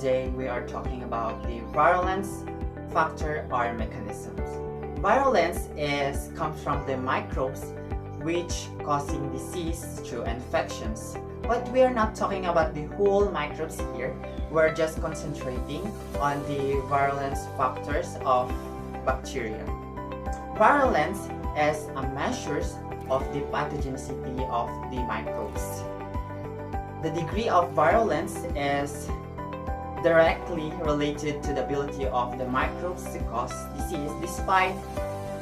today we are talking about the virulence factor or mechanisms. Virulence comes from the microbes which causing disease through infections. But we are not talking about the whole microbes here. We're just concentrating on the virulence factors of bacteria. Virulence is a measure of the pathogenicity of the microbes. The degree of virulence is directly related to the ability of the microbes to cause disease despite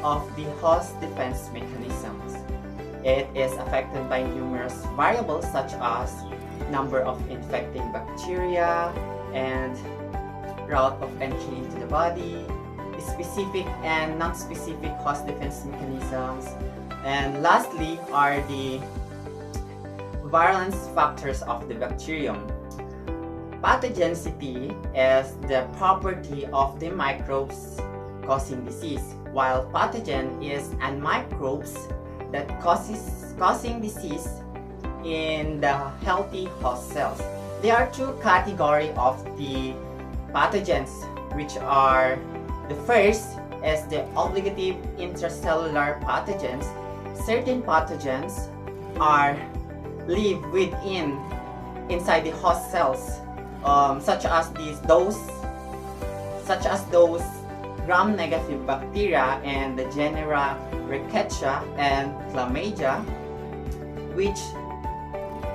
of the host defense mechanisms. It is affected by numerous variables such as number of infecting bacteria and route of entry into the body, specific and non-specific host defense mechanisms, and lastly are the virulence factors of the bacterium. Pathogenicity is the property of the microbes causing disease, while pathogen is an microbes that causing disease in the healthy host cells. There are two categories of the pathogens, which are the first is the obligative intracellular pathogens. Certain pathogens live inside the host cells, such as those gram-negative bacteria and the genera Rickettsia and Chlamydia, which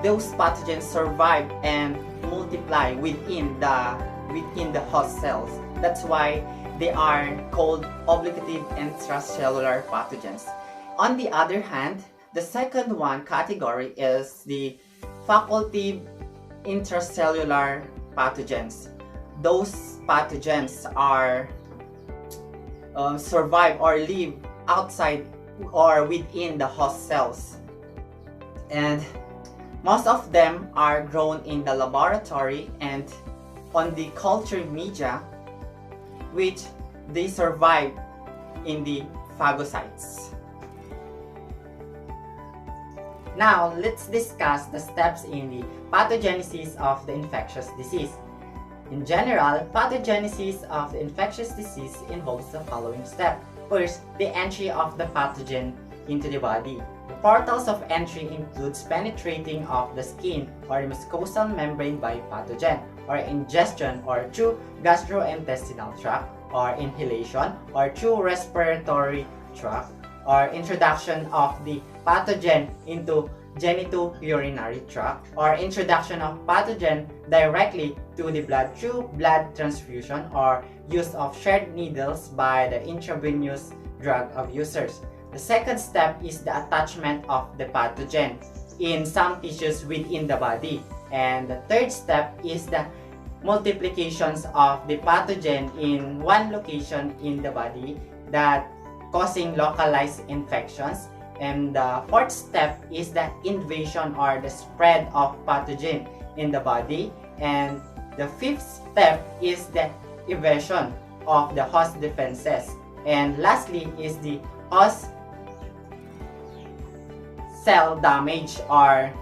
those pathogens survive and multiply within the host cells. That's why they are called obligative intracellular pathogens. On the other hand, the second one category is the facultative intracellular pathogens. Those pathogens survive or live outside or within the host cells, and most of them are grown in the laboratory and on the culture media, which they survive in the phagocytes. Now let's discuss the steps in the pathogenesis of the infectious disease. In general, pathogenesis of the infectious disease involves the following step. First, the entry of the pathogen into the body. The portals of entry includes penetrating of the skin or the mucosal membrane by pathogen, or ingestion or through gastrointestinal tract, or inhalation or through respiratory tract, or introduction of the pathogen into genitourinary tract, or introduction of pathogen directly to the blood through blood transfusion, or use of shared needles by the intravenous drug abusers. The second step is the attachment of the pathogen in some tissues within the body. And the third step is the multiplications of the pathogen in one location in the body that causing localized infections. And the fourth step is the invasion or the spread of pathogen in the body. And the fifth step is the evasion of the host defenses. And lastly is the host cell damage or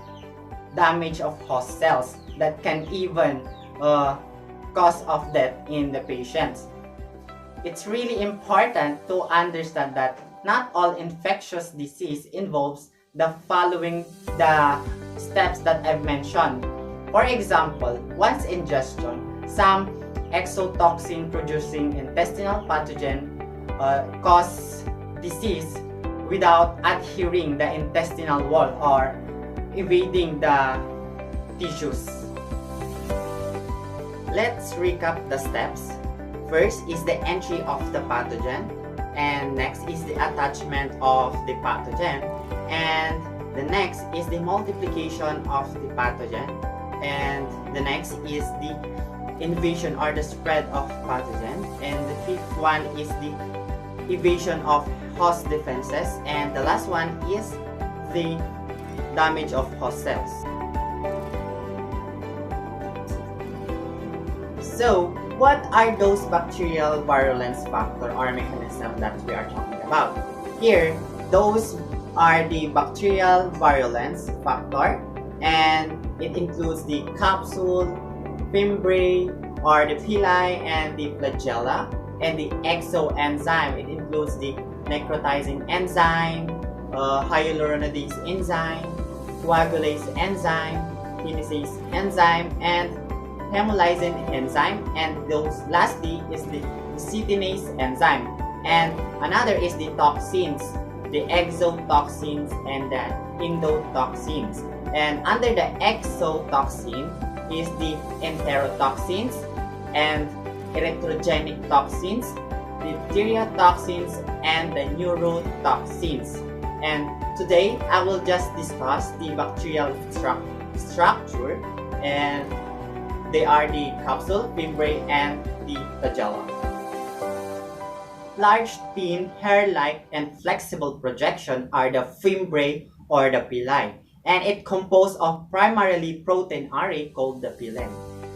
damage of host cells that can even cause of death in the patients. It's really important to understand that not all infectious disease involves the following steps that I've mentioned. For example, once ingestion, some exotoxin producing intestinal pathogen cause disease without adhering the intestinal wall or evading the tissues. Let's recap the steps. First is the entry of the pathogen, and next is the attachment of the pathogen, and the next is the multiplication of the pathogen, and the next is the invasion or the spread of pathogen, and the fifth one is the evasion of host defenses, and the last one is the damage of host cells. So, what are those bacterial virulence factor or mechanism that we are talking about? Here, those are the bacterial virulence factor, and it includes the capsule, membrane, or the pili and the flagella, and the exoenzyme. It includes the necrotizing enzyme, hyaluronidase enzyme, coagulase enzyme, kinase enzyme, and hemolysin enzyme, and those lastly is the cytinase enzyme. And another is the toxins, the exotoxins and the endotoxins. And under the exotoxin is the enterotoxins and erythrogenic toxins, diphtheria toxins, and the neurotoxins. And today I will just discuss the bacterial structure, and they are the capsule, membrane, and the flagella. Large, thin, hair-like, and flexible projection are the fimbriae or the pili, and it composed of primarily protein array called the phylum.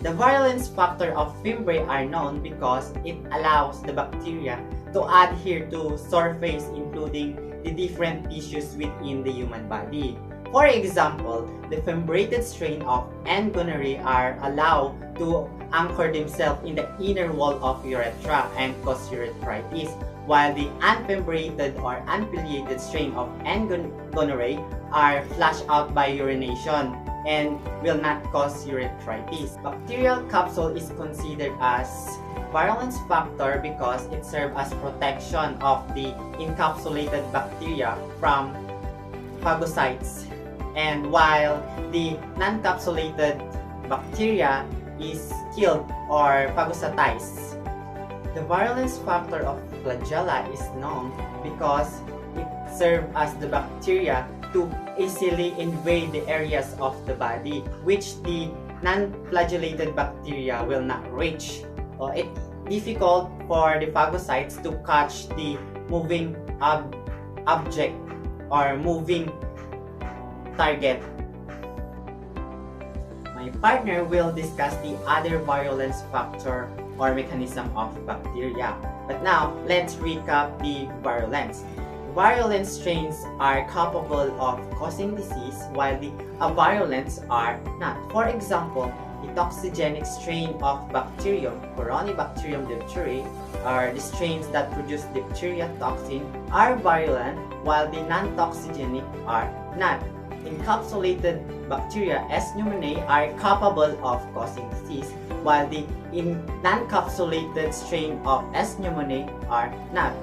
The virulence factor of fimbriae are known because it allows the bacteria to adhere to surface, including the different tissues within the human body. For example, the fimbriated strain of N. gonorrhoeae are allowed to anchor themselves in the inner wall of urethra and cause urethritis, while the unfimbriated or unpileated strain of N. gonorrhoeae are flushed out by urination and will not cause urethritis. Bacterial capsule is considered as virulence factor because it serves as protection of the encapsulated bacteria from phagocytes, and while the non-capsulated bacteria is killed or phagocytized. The virulence factor of flagella is known because it serves as the bacteria to easily invade the areas of the body which the non-flagellated bacteria will not reach. It's difficult for the phagocytes to catch the moving object or moving target. My partner will discuss the other virulence factor or mechanism of bacteria. But now, let's recap the virulence. Virulent strains are capable of causing disease while the avirulents are not. For example, the toxigenic strain of bacterium, Corynebacterium diphtheriae, or the strains that produce diphtheria toxin are virulent while the non-toxigenic are not. Encapsulated bacteria S. pneumoniae are capable of causing disease, while the non-capsulated strain of S. pneumoniae are not.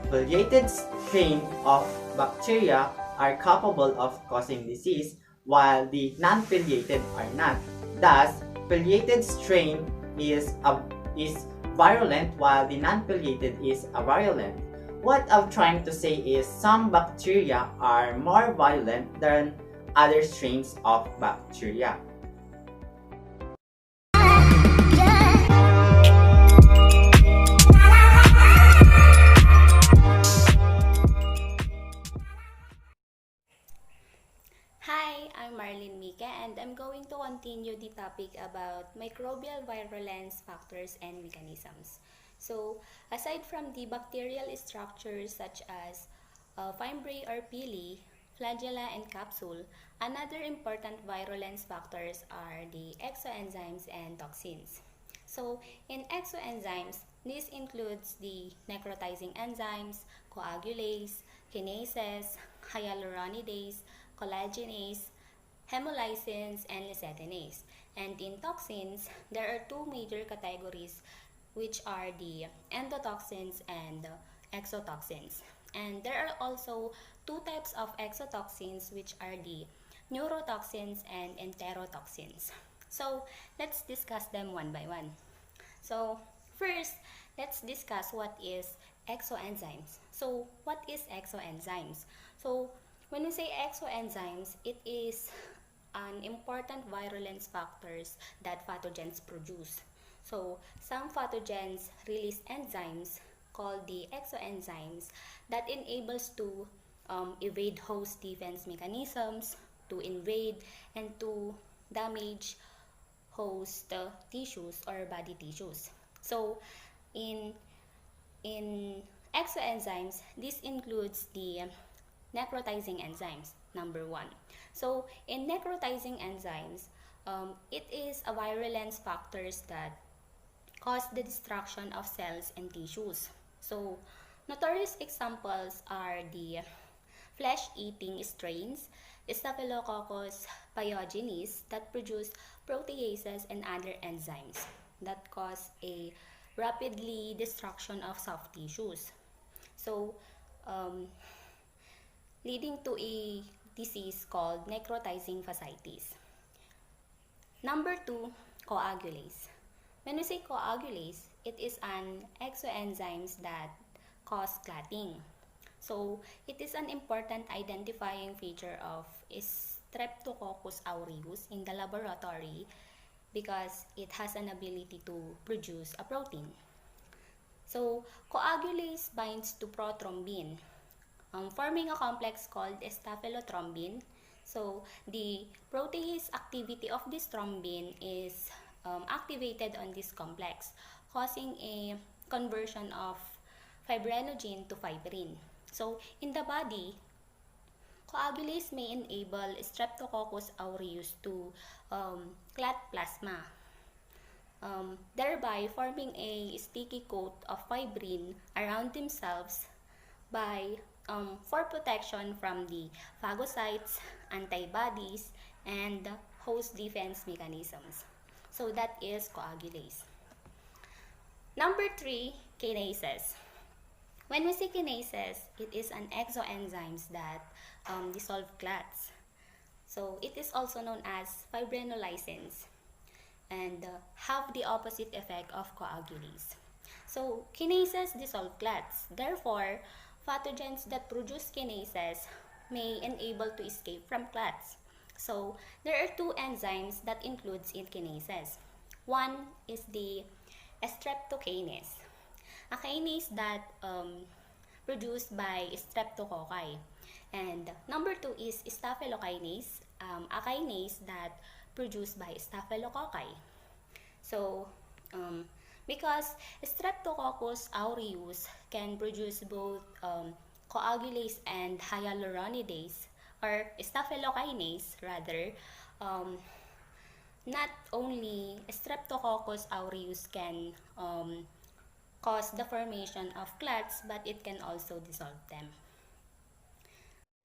Pileated strain of bacteria are capable of causing disease, while the non-pileated are not. Thus, pileated strain is virulent while the non-pileated is avirulent. What I'm trying to say is some bacteria are more virulent than other strains of bacteria. Hi, I'm Marlene Mika, and I'm going to continue the topic about microbial virulence factors and mechanisms. So, aside from the bacterial structures such as fimbriae or pili, flagella, and capsule, another important virulence factors are the exoenzymes and toxins. So, in exoenzymes, this includes the necrotizing enzymes, coagulase, kinases, hyaluronidase, collagenase, hemolysins, and lecithinase. And in toxins, there are two major categories, which are the endotoxins and exotoxins. And there are also two types of exotoxins, which are the neurotoxins and enterotoxins. So let's discuss them one by one. So first, let's discuss what is exoenzymes. So what is exoenzymes? So when we say exoenzymes, it is an important virulence factors that pathogens produce. So some pathogens release enzymes called the exoenzymes that enables to evade host defense mechanisms, to invade and to damage host tissues or body tissues. So in exoenzymes, this includes the necrotizing enzymes, number one. So in necrotizing enzymes, it is a virulence factors that cause the destruction of cells and tissues. So, notorious examples are the flesh-eating strains, Staphylococcus pyogenes, that produce proteases and other enzymes that cause a rapidly destruction of soft tissues. So, um, leading to a disease called necrotizing fasciitis. Number 2, coagulase. When we say coagulase, it is an exoenzymes that cause clotting. So, it is an important identifying feature of Streptococcus aureus in the laboratory because it has an ability to produce a protein. So, coagulase binds to prothrombin, forming a complex called staphylothrombin. So, the protease activity of this thrombin is activated on this complex, causing a conversion of fibrinogen to fibrin. So, in the body, coagulase may enable Streptococcus aureus to clot plasma, thereby forming a sticky coat of fibrin around themselves by for protection from the phagocytes, antibodies, and host defense mechanisms. So that is coagulase. Number 3, kinases. When we say kinases, it is an exoenzymes that dissolve clots. So it is also known as fibrinolysins and have the opposite effect of coagulase. So kinases dissolve clots. Therefore, pathogens that produce kinases may enable to escape from clots. So there are two enzymes that includes in kinases. One is the streptokinase, a kinase that produced by streptococci. And number 2 is staphylokinase, a kinase that produced by staphylococci. So, because Streptococcus aureus can produce both coagulase and hyaluronidase, or staphylokinase rather, not only Streptococcus aureus can cause the formation of clots, but it can also dissolve them.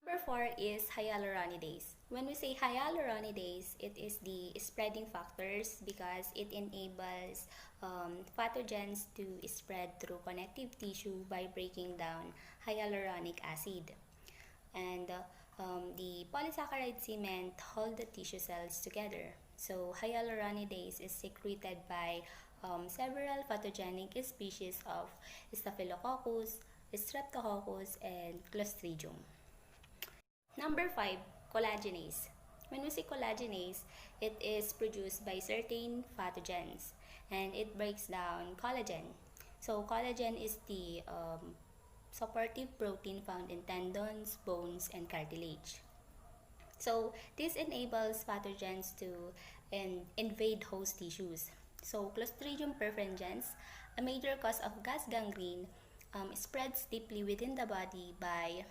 Number 4 is hyaluronidase. When we say hyaluronidase, it is the spreading factors because it enables pathogens to spread through connective tissue by breaking down hyaluronic acid. And the polysaccharide cement hold the tissue cells together. So hyaluronidase is secreted by several pathogenic species of Staphylococcus, Streptococcus, and Clostridium. Number 5, collagenase. When we say collagenase, it is produced by certain pathogens and it breaks down collagen. So collagen is the supportive protein found in tendons, bones, and cartilage. So this enables pathogens to invade host tissues. So Clostridium perfringens, a major cause of gas gangrene, spreads deeply within the body by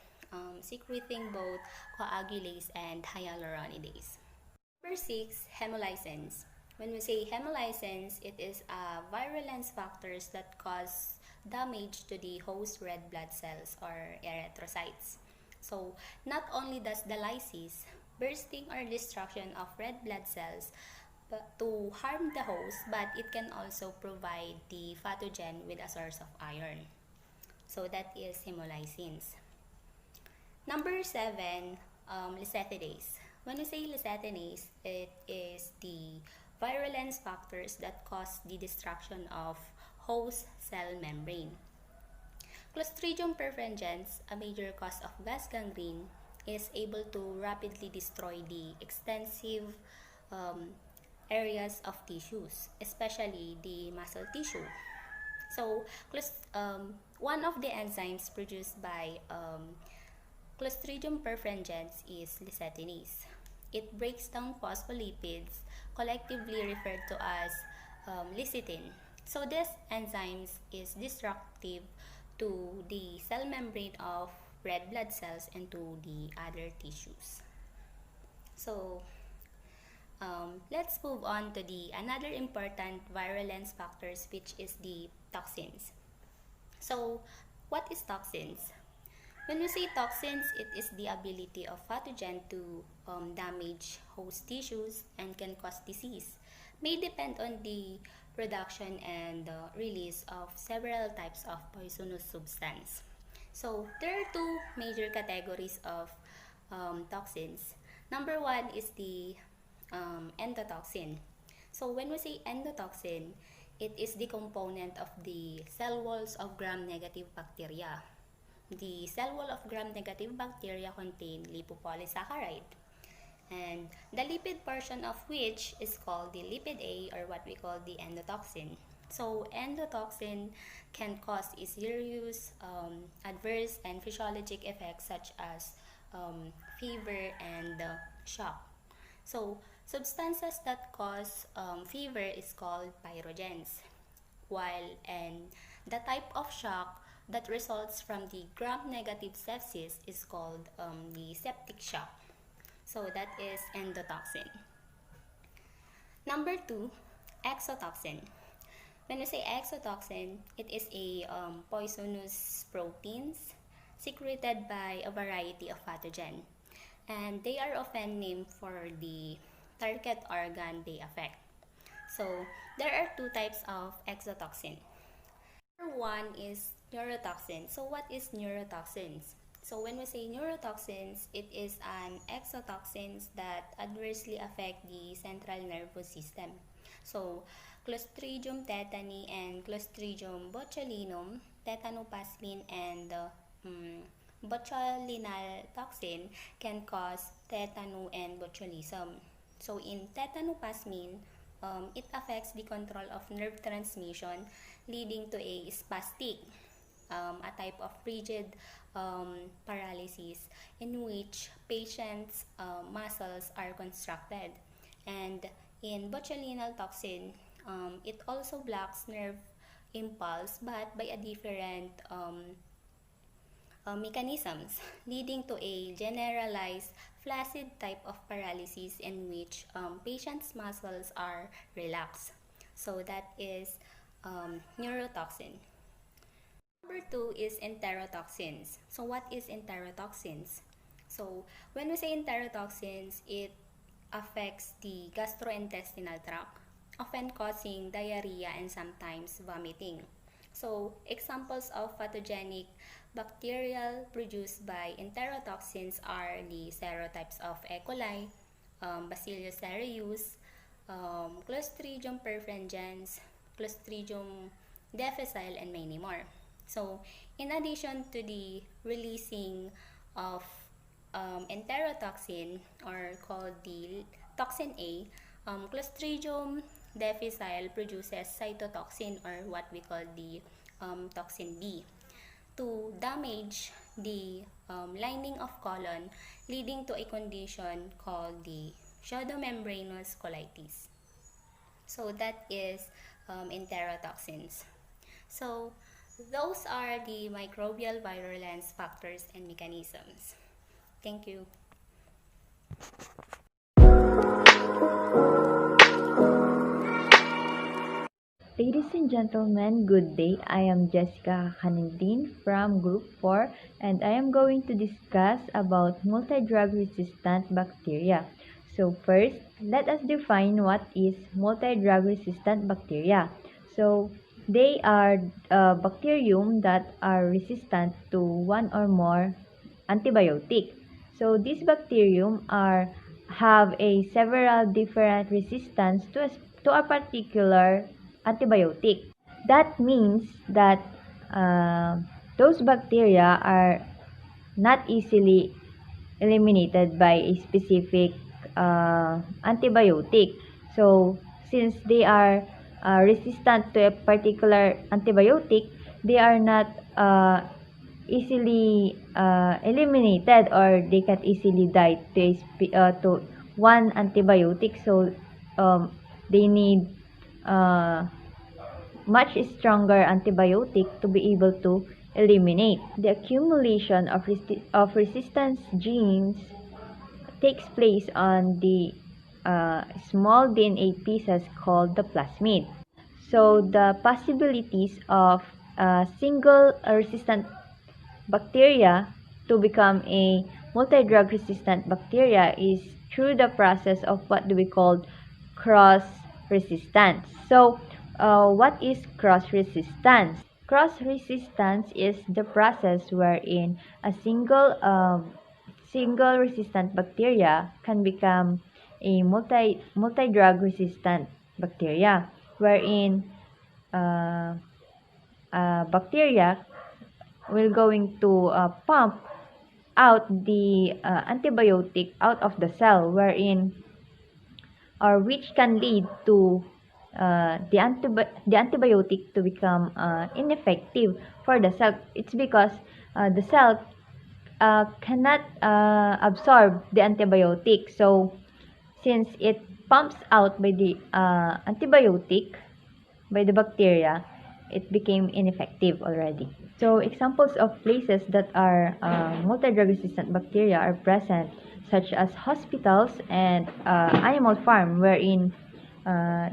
secreting both coagulase and hyaluronidase. Number 6, hemolysins. When we say hemolysins, it is virulence factors that cause damage to the host red blood cells or erythrocytes. So, not only does the lysis, bursting or destruction of red blood cells to harm the host, but it can also provide the pathogen with a source of iron. So, that is hemolysins. Number 7, lecithidase. When we say lecithinase, it is the virulence factors that cause the destruction of host cell membrane. Clostridium perfringens, a major cause of gas gangrene, is able to rapidly destroy the extensive areas of tissues, especially the muscle tissue. So, one of the enzymes produced by Clostridium perfringens is lecithinase. It breaks down phospholipids, collectively referred to as lecithin. So this enzyme is destructive to the cell membrane of red blood cells and to the other tissues. So let's move on to the another important virulence factors, which is the toxins. So, what is toxins? When we say toxins, it is the ability of pathogen to damage host tissues and can cause disease. May depend on the production and release of several types of poisonous substance. So there are two major categories of toxins. Number one is the endotoxin. So when we say endotoxin, it is the component of the cell walls of gram-negative bacteria. The cell wall of gram-negative bacteria contain lipopolysaccharide, and the lipid portion of which is called the lipid A, or what we call the endotoxin. So endotoxin can cause serious adverse and physiologic effects such as fever and shock. So substances that cause fever is called pyrogens, while and the type of shock that results from the gram-negative sepsis is called the septic shock. So that is endotoxin. Number two, exotoxin. When we say exotoxin, it is a poisonous proteins secreted by a variety of pathogen, and they are often named for the target organ they affect. So there are two types of exotoxin. Number one is neurotoxin. So what is neurotoxins? So when we say neurotoxins, it is an exotoxins that adversely affect the central nervous system. So Clostridium tetani and Clostridium botulinum, tetanoplasmin, and botulinal toxin can cause tetano and botulism. So in tetanoplasmin, it affects the control of nerve transmission, leading to a spastic, a type of rigid paralysis in which patients' muscles are contracted. And in botulinal toxin, it also blocks nerve impulse, but by a different mechanisms, leading to a generalized flaccid type of paralysis in which patients' muscles are relaxed. So that is neurotoxin. Number two is enterotoxins. So what is enterotoxins? So when we say enterotoxins, it affects the gastrointestinal tract, often causing diarrhea and sometimes vomiting. So examples of pathogenic bacterial produced by enterotoxins are the serotypes of E. coli, Bacillus cereus, Clostridium perfringens, Clostridium difficile, and many more. So in addition to the releasing of enterotoxin, or called the toxin A, Clostridium difficile produces cytotoxin, or what we call the toxin B, to damage the lining of colon, leading to a condition called the pseudomembranous colitis. So that is enterotoxins. So those are the microbial virulence factors and mechanisms. Thank you. Ladies and gentlemen, good day. I am Jessica Canindin from Group 4, and I am going to discuss about multi-drug resistant bacteria. So first, let us define what is multi-drug resistant bacteria. So they are bacterium that are resistant to one or more antibiotic. So these bacterium have a several different resistance to a particular antibiotic. That means that those bacteria are not easily eliminated by a specific antibiotic. So since they are resistant to a particular antibiotic, they are not easily eliminated, or they can easily die to one antibiotic. So they need much stronger antibiotic to be able to eliminate. The accumulation of resistance genes takes place on the small DNA pieces called the plasmid. So the possibilities of a single resistant bacteria to become a multi-drug resistant bacteria is through the process of what do we call cross resistance. So what is cross resistance? Cross resistance is the process wherein a single resistant bacteria can become a multi-drug resistant bacteria, wherein uh, bacteria will going to pump out the antibiotic out of the cell, wherein or which can lead to the antibiotic to become ineffective for the cell. It's because the cell cannot absorb the antibiotic. So since it pumps out by the antibiotic by the bacteria, it became ineffective already. So examples of places that are multi-drug resistant bacteria are present, such as hospitals and animal farm, wherein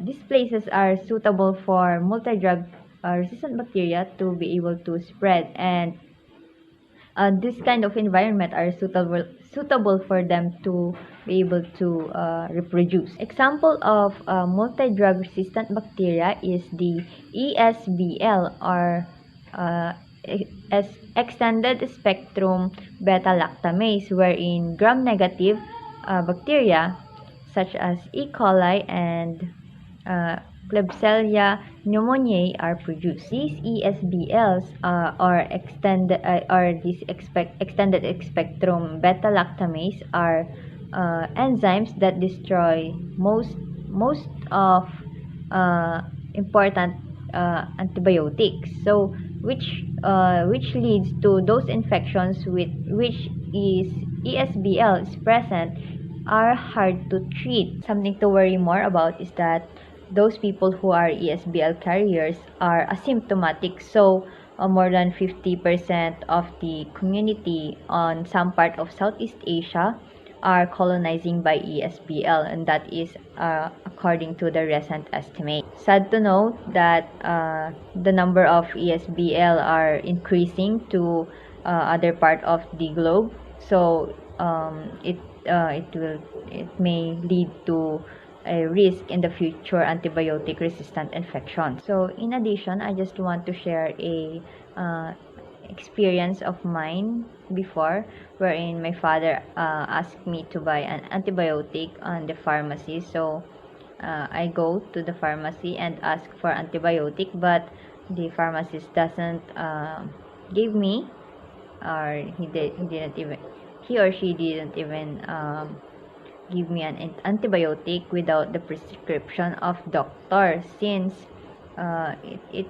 these places are suitable for multi-drug resistant bacteria to be able to spread, and this kind of environment are suitable for them to be able to reproduce. Example of multi-drug resistant bacteria is the ESBL, or extended spectrum beta lactamase, wherein gram-negative bacteria such as E. coli and Klebsiella pneumoniae are produced. These ESBLs extended spectrum beta lactamase are enzymes that destroy most of important antibiotics. So which leads to those infections with which is ESBL is present are hard to treat. Something to worry more about is that those people who are ESBL carriers are asymptomatic. So more than 50% of the community on some part of Southeast Asia are colonizing by ESBL, and that is according to the recent estimate. Sad to note that the number of ESBL are increasing to other part of the globe. So it may lead to a risk in the future antibiotic resistant infection. So in addition, I just want to share a experience of mine before, wherein my father asked me to buy an antibiotic on the pharmacy. So I go to the pharmacy and ask for antibiotic, but the pharmacist doesn't give me, or he or she didn't even give me an antibiotic without the prescription of doctor, since it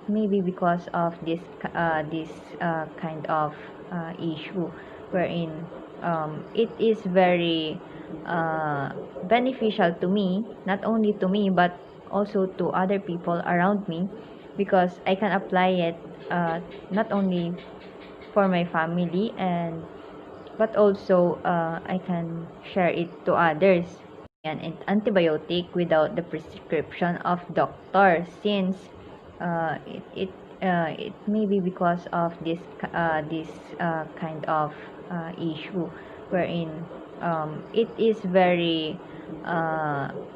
may be because of this kind of issue, wherein it is very beneficial to me, not only to me but also to other people around me, because I can apply it not only for my family and but also I can share it to others. An antibiotic without the prescription of doctor, since it may be because of this kind of issue, wherein it is very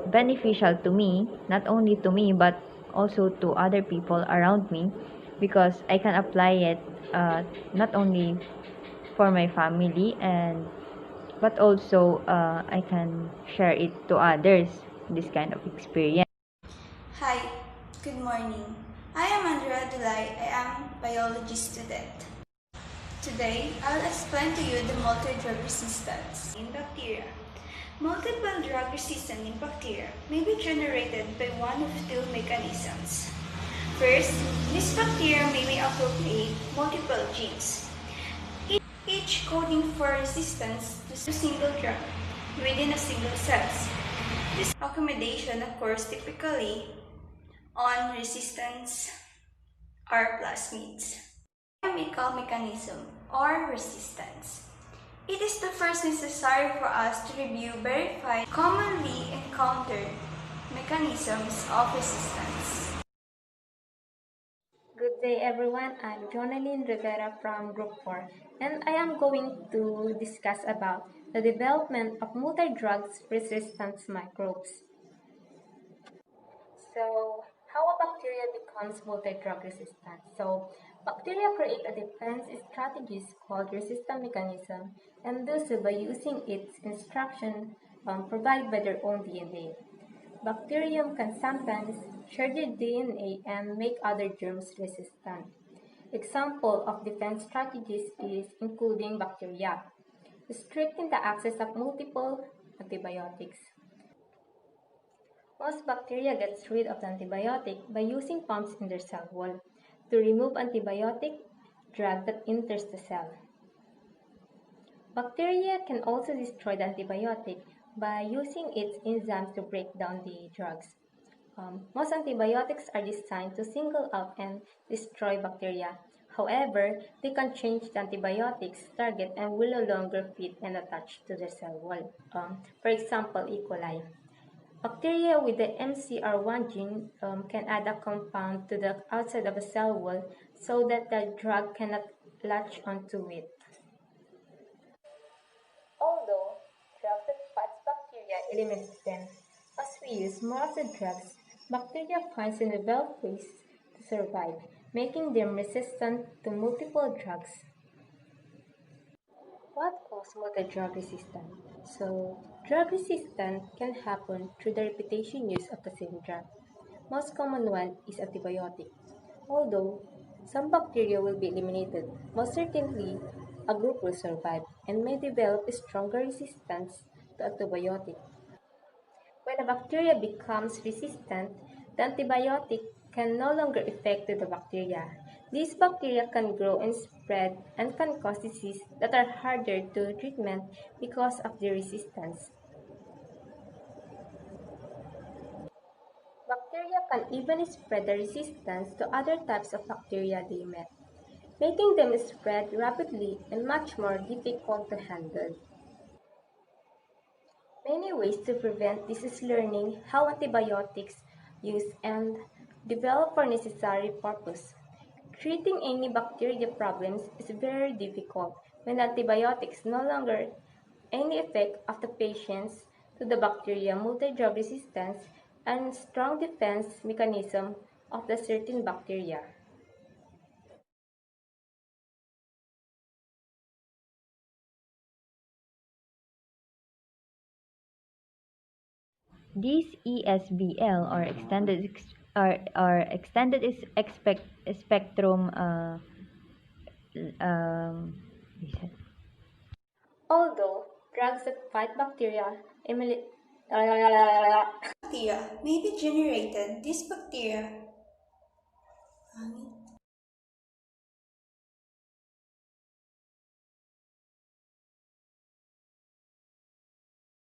beneficial to me, not only to me but also to other people around me, because I can apply it not only for my family and but also I can share it to others, this kind of experience. Hi, good morning. I am Andrea Dulay. I am biology student. Today, I'll explain to you the multi-drug resistance in bacteria. Multiple drug resistance in bacteria may be generated by one of two mechanisms. First, this bacteria may appropriate multiple genes, each coding for resistance to a single drug within a single cell. This accommodation occurs typically on resistance are plasmids. Chemical mechanism or resistance. It is the first necessary for us to review verified, commonly encountered mechanisms of resistance. Good day everyone, I'm Jonalyn Rivera from Group 4 and I am going to discuss about the development of multi-drugs resistance microbes. So, how a bacteria becomes multi-drug resistant? So, bacteria create a defense strategies called resistant mechanism and do so by using its instruction provided by their own DNA. Bacterium can sometimes share their DNA and make other germs resistant. Example of defense strategies is including bacteria, restricting the access of multiple antibiotics. Most bacteria gets rid of the antibiotic by using pumps in their cell wall to remove antibiotic drug that enters the cell. Bacteria can also destroy the antibiotic by using its enzymes to break down the drugs. Most antibiotics are designed to single out and destroy bacteria. However, they can change the antibiotic's target and will no longer fit and attach to the cell wall. For example, E. coli. Bacteria with the MCR1 gene can add a compound to the outside of a cell wall so that the drug cannot latch onto it. Although drugs that fight bacteria eliminate them, as we use more of the drugs, bacteria find and develop ways to survive, making them resistant to multiple drugs. What causes multi-drug resistance? So, drug resistance can happen through the repetition use of the same drug. Most common one is antibiotic. Although some bacteria will be eliminated, most certainly a group will survive and may develop a stronger resistance to antibiotic. When a bacteria becomes resistant, the antibiotic can no longer affect the bacteria. These bacteria can grow and spread and can cause diseases that are harder to treatment because of the resistance. Bacteria can even spread the resistance to other types of bacteria they met, making them spread rapidly and much more difficult to handle. Many ways to prevent this is learning how antibiotics use and develop for necessary purpose. Treating any bacteria problems is very difficult when antibiotics no longer any effect of the patients to the bacteria multi-drug resistance and strong defense mechanism of the certain bacteria. These ESBL or extended spectrum um, Although drugs that fight bacteria Bacteria may be generated. These bacteria